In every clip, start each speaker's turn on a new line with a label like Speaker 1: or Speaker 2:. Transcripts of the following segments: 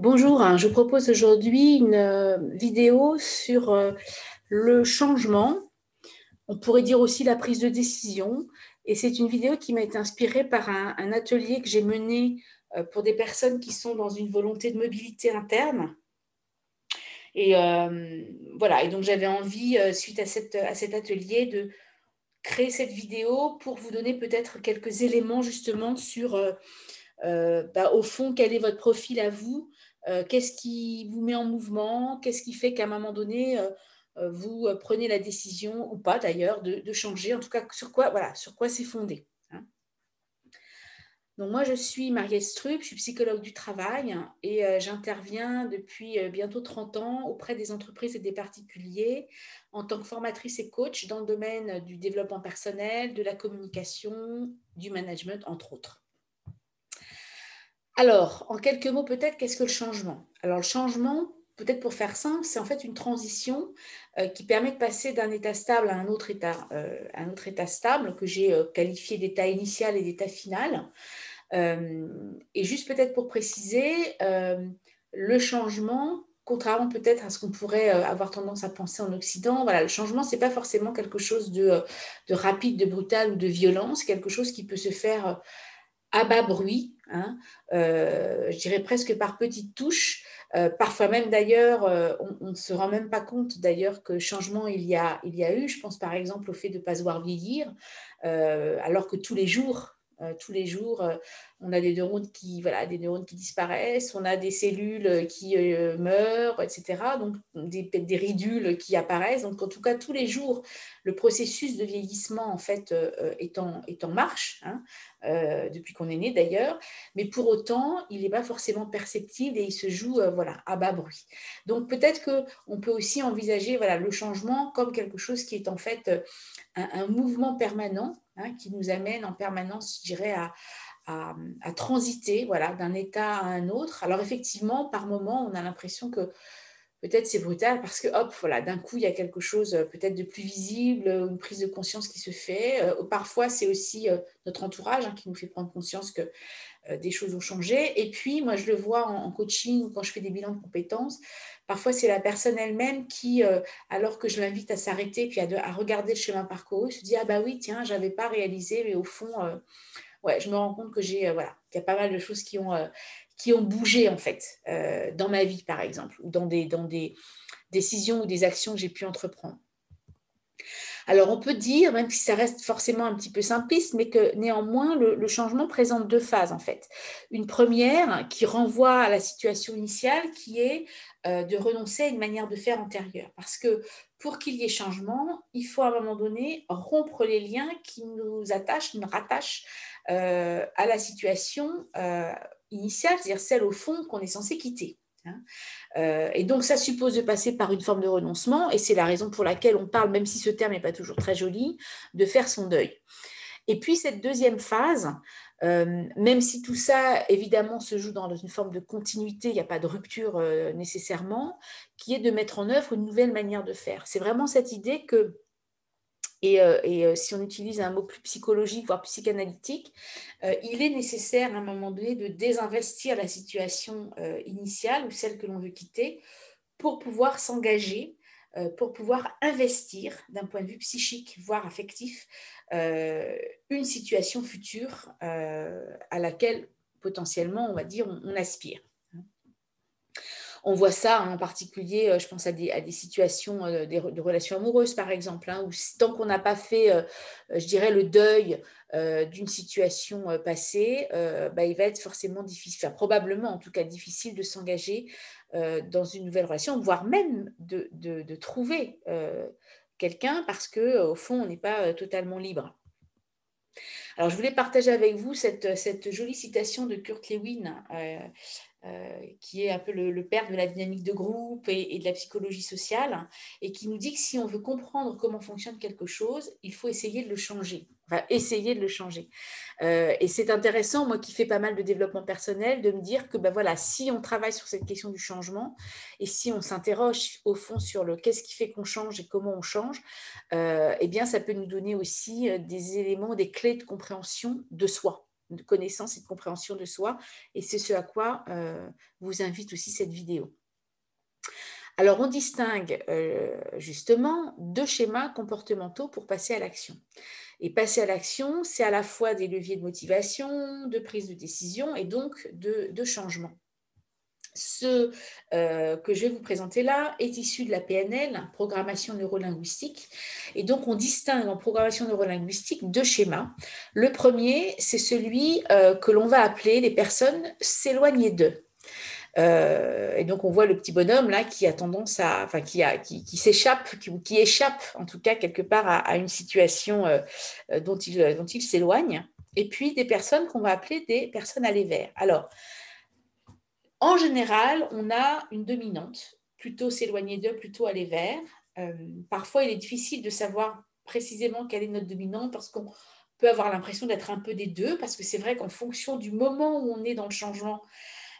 Speaker 1: Bonjour, je vous propose aujourd'hui une vidéo sur le changement. On pourrait dire aussi la prise de décision. Et c'est une vidéo qui m'a été inspirée par un atelier que j'ai mené pour des personnes qui sont dans une volonté de mobilité interne. Et voilà, et donc j'avais envie, suite à cet atelier, de créer cette vidéo pour vous donner peut-être quelques éléments justement sur au fond, quel est votre profil à vous? Qu'est-ce qui vous met en mouvement? Qu'est-ce qui fait qu'à un moment donné, vous prenez la décision, ou pas d'ailleurs, de changer? En tout cas, sur quoi c'est fondé, hein. Donc moi, je suis Marielle Strupp, je suis psychologue du travail et j'interviens depuis bientôt 30 ans auprès des entreprises et des particuliers en tant que formatrice et coach dans le domaine du développement personnel, de la communication, du management, entre autres. Alors, en quelques mots, peut-être, qu'est-ce que le changement? Alors, le changement, peut-être pour faire simple, c'est en fait une transition qui permet de passer d'un état stable à un autre état stable que j'ai qualifié d'état initial et d'état final. Et juste peut-être pour préciser, le changement, contrairement peut-être à ce qu'on pourrait avoir tendance à penser en Occident, voilà, le changement, c'est pas forcément quelque chose de rapide, de brutal ou de violent, c'est quelque chose qui peut se faire à bas bruit, hein, je dirais presque par petites touches. Parfois même d'ailleurs, on ne se rend même pas compte d'ailleurs que changement il y a eu. Je pense par exemple au fait de ne pas se voir vieillir, alors que tous les jours, on a des neurones qui disparaissent, on a des cellules qui meurent, etc. Donc des ridules qui apparaissent. Donc en tout cas, tous les jours, le processus de vieillissement en fait est en marche, hein, depuis qu'on est né d'ailleurs, mais pour autant, il n'est pas forcément perceptible et il se joue voilà, à bas bruit. Donc peut-être qu'on peut aussi envisager voilà, le changement comme quelque chose qui est en fait un mouvement permanent, hein, qui nous amène en permanence, je dirais, à transiter voilà, d'un état à un autre. Alors effectivement, par moment, on a l'impression que peut-être c'est brutal parce que hop, voilà, d'un coup, il y a quelque chose peut-être de plus visible, une prise de conscience qui se fait. Parfois, c'est aussi notre entourage qui nous fait prendre conscience que des choses ont changé. Et puis, moi, je le vois en coaching ou quand je fais des bilans de compétences, parfois, c'est la personne elle-même qui, alors que je l'invite à s'arrêter puis à regarder le chemin parcouru, se dit, ah bah oui, tiens, je n'avais pas réalisé, mais au fond, ouais, je me rends compte que voilà, qu'il y a pas mal de choses qui ont bougé, en fait, dans ma vie, par exemple, ou dans des décisions ou des actions que j'ai pu entreprendre. Alors, on peut dire, même si ça reste forcément un petit peu simpliste, mais que néanmoins, le changement présente deux phases, en fait. Une première qui renvoie à la situation initiale, qui est de renoncer à une manière de faire antérieure. Parce que pour qu'il y ait changement, il faut à un moment donné rompre les liens qui nous attachent, nous rattachent à la situation initiale, c'est-à-dire celle au fond qu'on est censé quitter, hein. Et donc, ça suppose de passer par une forme de renoncement, et c'est la raison pour laquelle on parle, même si ce terme n'est pas toujours très joli, de faire son deuil. Et puis, cette deuxième phase, même si tout ça, évidemment, se joue dans une forme de continuité, il n'y a pas de rupture nécessairement, qui est de mettre en œuvre une nouvelle manière de faire. C'est vraiment cette idée que si on utilise un mot plus psychologique, voire psychanalytique, il est nécessaire à un moment donné de désinvestir la situation initiale ou celle que l'on veut quitter pour pouvoir s'engager, pour pouvoir investir d'un point de vue psychique, voire affectif, une situation future à laquelle potentiellement, on va dire, on aspire. On voit ça en particulier, je pense à des situations de relations amoureuses, par exemple, où tant qu'on n'a pas fait, je dirais, le deuil d'une situation passée, il va être forcément difficile, enfin, probablement en tout cas difficile de s'engager dans une nouvelle relation, voire même de trouver quelqu'un parce qu'au fond, on n'est pas totalement libre. Alors, je voulais partager avec vous cette jolie citation de Kurt Lewin, qui est un peu le père de la dynamique de groupe et de la psychologie sociale, et qui nous dit que si on veut comprendre comment fonctionne quelque chose, il faut essayer de le changer. Enfin, essayer de le changer. Et c'est intéressant, moi qui fais pas mal de développement personnel, de me dire que voilà, si on travaille sur cette question du changement, et si on s'interroge au fond sur qu'est-ce qui fait qu'on change et comment on change, eh bien, ça peut nous donner aussi des éléments, des clés de compréhension de soi. de connaissance et de compréhension de soi. Et c'est ce à quoi vous invite aussi cette vidéo. Alors, on distingue justement deux schémas comportementaux pour passer à l'action. Et passer à l'action, c'est à la fois des leviers de motivation, de prise de décision et donc de changement. Ce que je vais vous présenter là est issu de la PNL, programmation neurolinguistique. Et donc, on distingue en programmation neurolinguistique deux schémas. Le premier, c'est celui que l'on va appeler les personnes s'éloigner d'eux. Et donc, on voit le petit bonhomme là qui a tendance à, enfin, qui s'échappe, qui échappe en tout cas quelque part à une situation dont il s'éloigne. Et puis, des personnes qu'on va appeler des personnes aller vers. Alors, en général, on a une dominante, plutôt s'éloigner d'eux, plutôt aller vers. Parfois, il est difficile de savoir précisément quelle est notre dominante parce qu'on peut avoir l'impression d'être un peu des deux, parce que c'est vrai qu'en fonction du moment où on est dans le changement,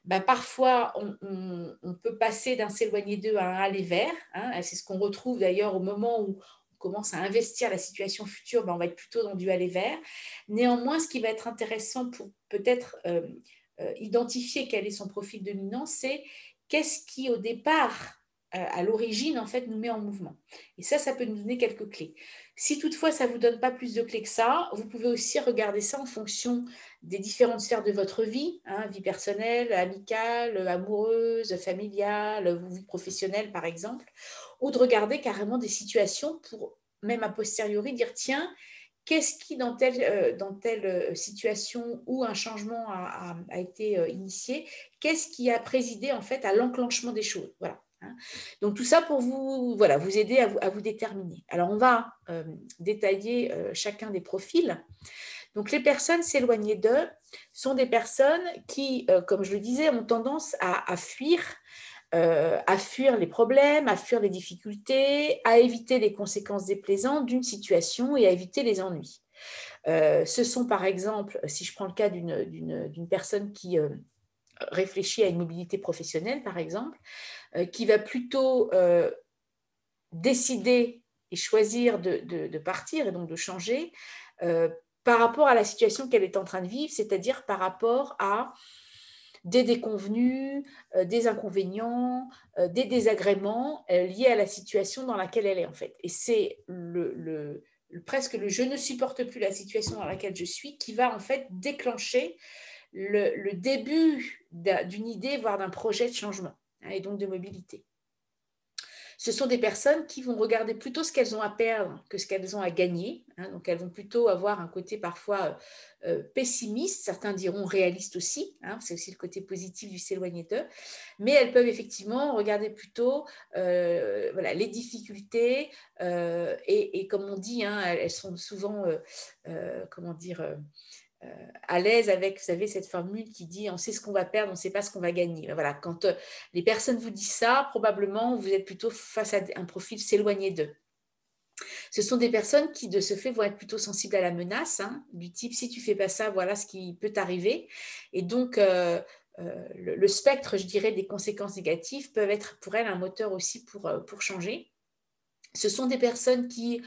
Speaker 1: ben, parfois, on peut passer d'un s'éloigner d'eux à un aller vers. Hein. C'est ce qu'on retrouve d'ailleurs au moment où on commence à investir la situation future, ben, on va être plutôt dans du aller vers. Néanmoins, ce qui va être intéressant pour peut-être identifier quel est son profil dominant, c'est qu'est-ce qui, au départ, à l'origine, en fait, nous met en mouvement. Et ça peut nous donner quelques clés. Si toutefois, ça ne vous donne pas plus de clés que ça, vous pouvez aussi regarder ça en fonction des différentes sphères de votre vie, hein, vie personnelle, amicale, amoureuse, familiale, vie professionnelle, par exemple, ou de regarder carrément des situations pour, même a posteriori, dire, tiens, qu'est-ce qui, dans telle situation où un changement a été initié, qu'est-ce qui a présidé en fait à l'enclenchement des choses. Voilà. Hein. Donc tout ça pour vous, voilà, vous aider à vous déterminer. Alors on va détailler chacun des profils. Donc les personnes s'éloigner d'eux sont des personnes qui, comme je le disais, ont tendance à fuir les problèmes, à fuir les difficultés, à éviter les conséquences déplaisantes d'une situation et à éviter les ennuis. Ce sont par exemple, si je prends le cas d'une personne qui réfléchit à une mobilité professionnelle, par exemple, qui va plutôt décider et choisir de partir et donc de changer par rapport à la situation qu'elle est en train de vivre, c'est-à-dire par rapport à des déconvenus, des inconvénients, des désagréments liés à la situation dans laquelle elle est en fait. Et c'est presque le je ne supporte plus la situation dans laquelle je suis qui va en fait déclencher le début d'une idée, voire d'un projet de changement, hein, et donc de mobilité. Ce sont des personnes qui vont regarder plutôt ce qu'elles ont à perdre que ce qu'elles ont à gagner. Hein, donc, elles vont plutôt avoir un côté parfois pessimiste, certains diront réaliste aussi. Hein, c'est aussi le côté positif du s'éloigner d'eux. Mais elles peuvent effectivement regarder plutôt voilà, les difficultés et comme on dit, hein, elles sont souvent, comment dire, à l'aise avec, vous savez, cette formule qui dit on sait ce qu'on va perdre, on ne sait pas ce qu'on va gagner. Voilà, quand les personnes vous disent ça, probablement vous êtes plutôt face à un profil s'éloigner d'eux. Ce sont des personnes qui, de ce fait, vont être plutôt sensibles à la menace, hein, du type si tu ne fais pas ça, voilà ce qui peut t'arriver. Et donc, le spectre, je dirais, des conséquences négatives peuvent être pour elles un moteur aussi pour changer. Ce sont des personnes qui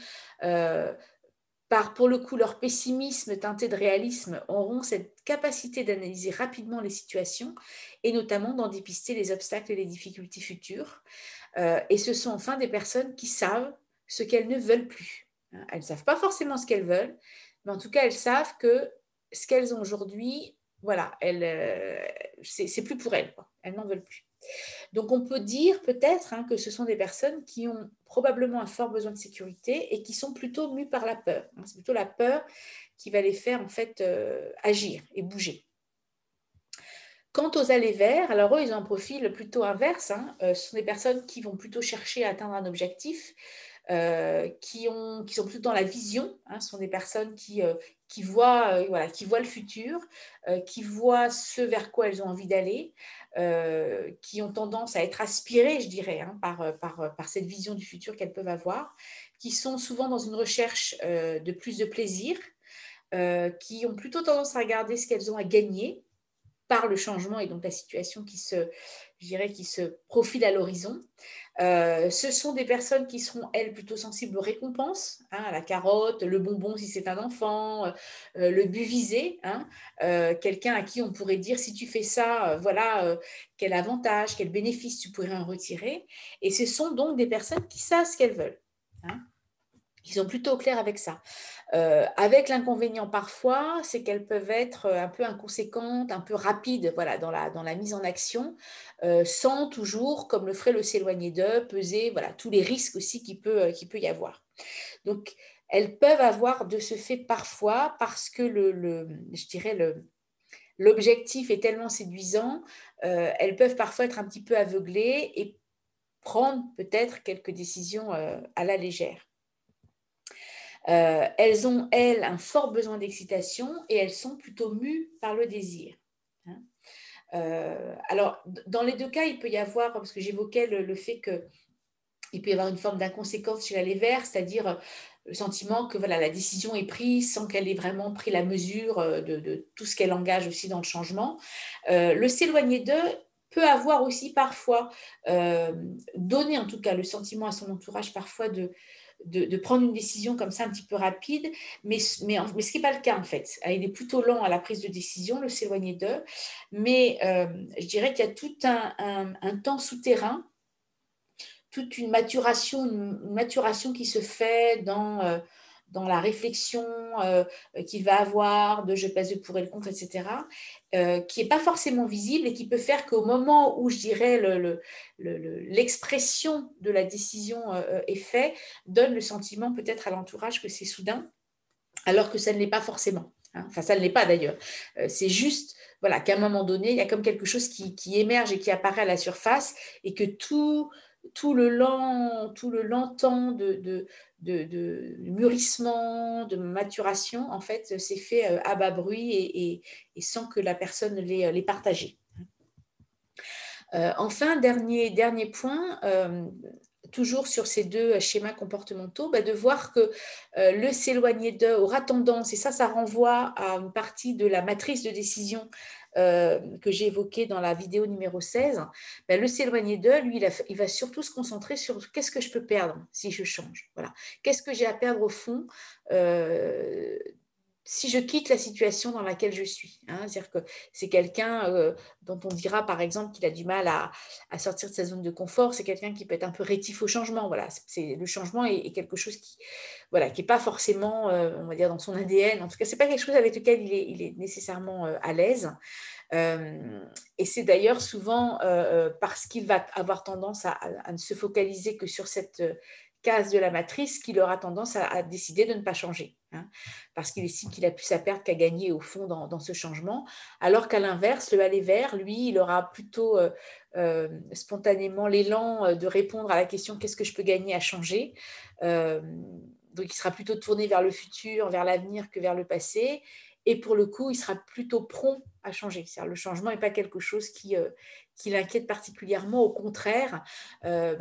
Speaker 1: par, pour le coup, leur pessimisme teinté de réalisme, auront cette capacité d'analyser rapidement les situations et notamment d'en dépister les obstacles et les difficultés futures. Et ce sont enfin des personnes qui savent ce qu'elles ne veulent plus. Elles ne savent pas forcément ce qu'elles veulent, mais en tout cas, elles savent que ce qu'elles ont aujourd'hui, voilà, c'est plus pour elles, quoi. Elles n'en veulent plus. Donc, on peut dire peut-être hein, que ce sont des personnes qui ont probablement un fort besoin de sécurité et qui sont plutôt mues par la peur. C'est plutôt la peur qui va les faire en fait agir et bouger. Quant aux allées vers, alors eux, ils ont un profil plutôt inverse. Hein. Ce sont des personnes qui vont plutôt chercher à atteindre un objectif, qui sont plutôt dans la vision. Hein. Ce sont des personnes qui voient, voilà, qui voient le futur, qui voient ce vers quoi elles ont envie d'aller, qui ont tendance à être aspirées, je dirais, hein, par cette vision du futur qu'elles peuvent avoir, qui sont souvent dans une recherche de plus de plaisir, qui ont plutôt tendance à regarder ce qu'elles ont à gagner, par le changement et donc la situation je dirais, qui se profile à l'horizon. Ce sont des personnes qui seront, elles, plutôt sensibles aux récompenses, hein, à la carotte, le bonbon si c'est un enfant, le but visé, hein, quelqu'un à qui on pourrait dire si tu fais ça, voilà quel avantage, quel bénéfice tu pourrais en retirer. Et ce sont donc des personnes qui savent ce qu'elles veulent. Hein. Ils sont plutôt au clair avec ça. Avec l'inconvénient parfois, c'est qu'elles peuvent être un peu inconséquentes, un peu rapides voilà, dans la mise en action, sans toujours, comme le ferait le s'éloigner d'eux, peser voilà, tous les risques aussi qu'il peut y avoir. Donc, elles peuvent avoir de ce fait parfois, parce que je dirais l'objectif est tellement séduisant, elles peuvent parfois être un petit peu aveuglées et prendre peut-être quelques décisions à la légère. Elles ont, elles, un fort besoin d'excitation et elles sont plutôt mues par le désir. Hein. Alors, dans les deux cas, il peut y avoir, parce que j'évoquais le fait qu'il peut y avoir une forme d'inconséquence chez la Lévère, c'est-à-dire le sentiment que voilà, la décision est prise sans qu'elle ait vraiment pris la mesure de tout ce qu'elle engage aussi dans le changement. Le s'éloigner d'eux peut avoir aussi parfois donné en tout cas le sentiment à son entourage parfois de prendre une décision comme ça un petit peu rapide, mais ce qui n'est pas le cas en fait. Il est plutôt lent à la prise de décision, le s'éloigner d'eux, mais je dirais qu'il y a tout un temps souterrain, toute une maturation qui se fait dans la réflexion qu'il va avoir, de je pèse le pour et le contre, etc., qui n'est pas forcément visible et qui peut faire qu'au moment où, je dirais, l'expression de la décision est faite, donne le sentiment peut-être à l'entourage que c'est soudain, alors que ça ne l'est pas forcément. Hein. Enfin, ça ne l'est pas d'ailleurs. C'est juste voilà, qu'à un moment donné, il y a comme quelque chose qui émerge et qui apparaît à la surface et que tout le lent temps de mûrissement, de maturation, en fait, s'est fait à bas bruit et sans que la personne l'ait partagé. Enfin, dernier point, toujours sur ces deux schémas comportementaux, de voir que le s'éloigner d'eux aura tendance, et ça renvoie à une partie de la matrice de décision que j'ai évoquée dans la vidéo numéro 16, le s'éloigner d'eux, lui, il va surtout se concentrer sur qu'est-ce que je peux perdre si je change. Voilà. Qu'est-ce que j'ai à perdre au fond si je quitte la situation dans laquelle je suis. Hein. C'est-à-dire que c'est quelqu'un dont on dira par exemple qu'il a du mal à sortir de sa zone de confort, c'est quelqu'un qui peut être un peu rétif au changement. Voilà. Le changement est quelque chose qui n'est pas forcément, on va dire, dans son ADN. En tout cas, ce n'est pas quelque chose avec lequel il est nécessairement à l'aise. Et c'est d'ailleurs souvent parce qu'il va avoir tendance à ne se focaliser que sur cette case de la matrice qu'il aura tendance à décider de ne pas changer. Hein, parce qu'il estime qu'il a plus à perdre qu'à gagner au fond dans ce changement. Alors qu'à l'inverse, le aller vers, lui, il aura plutôt spontanément l'élan de répondre à la question qu'est-ce que je peux gagner à changer. Donc il sera plutôt tourné vers le futur, vers l'avenir que vers le passé. Et pour le coup, il sera plutôt prompt à changer. C'est-à-dire le changement n'est pas quelque chose qui l'inquiète particulièrement. Au contraire,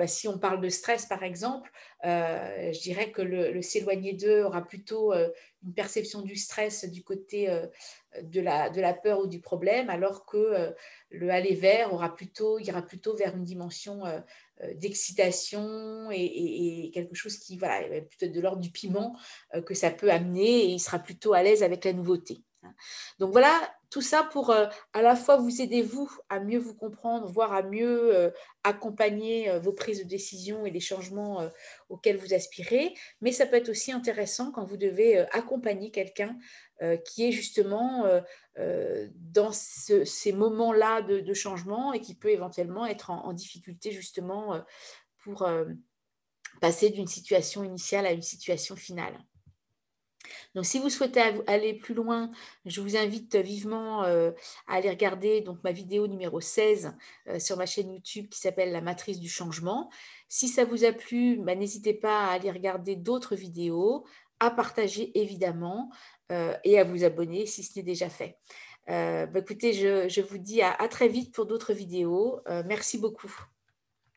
Speaker 1: si on parle de stress, par exemple, je dirais que le s'éloigner d'eux aura plutôt une perception du stress du côté de la peur ou du problème, alors que le aller vers ira plutôt vers une dimension d'excitation et quelque chose qui voilà, plutôt de l'ordre du piment que ça peut amener, et il sera plutôt à l'aise avec la nouveauté. Donc voilà, tout ça pour à la fois vous aider, vous, à mieux vous comprendre, voire à mieux accompagner vos prises de décision et les changements auxquels vous aspirez. Mais ça peut être aussi intéressant quand vous devez accompagner quelqu'un qui est justement dans ces moments-là de changement et qui peut éventuellement être en difficulté justement pour passer d'une situation initiale à une situation finale. Donc, si vous souhaitez aller plus loin, je vous invite vivement à aller regarder donc, ma vidéo numéro 16 sur ma chaîne YouTube qui s'appelle La matrice du changement. Si ça vous a plu, n'hésitez pas à aller regarder d'autres vidéos, à partager évidemment et à vous abonner si ce n'est déjà fait. Écoutez, je vous dis à très vite pour d'autres vidéos. Merci beaucoup.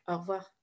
Speaker 1: Au revoir.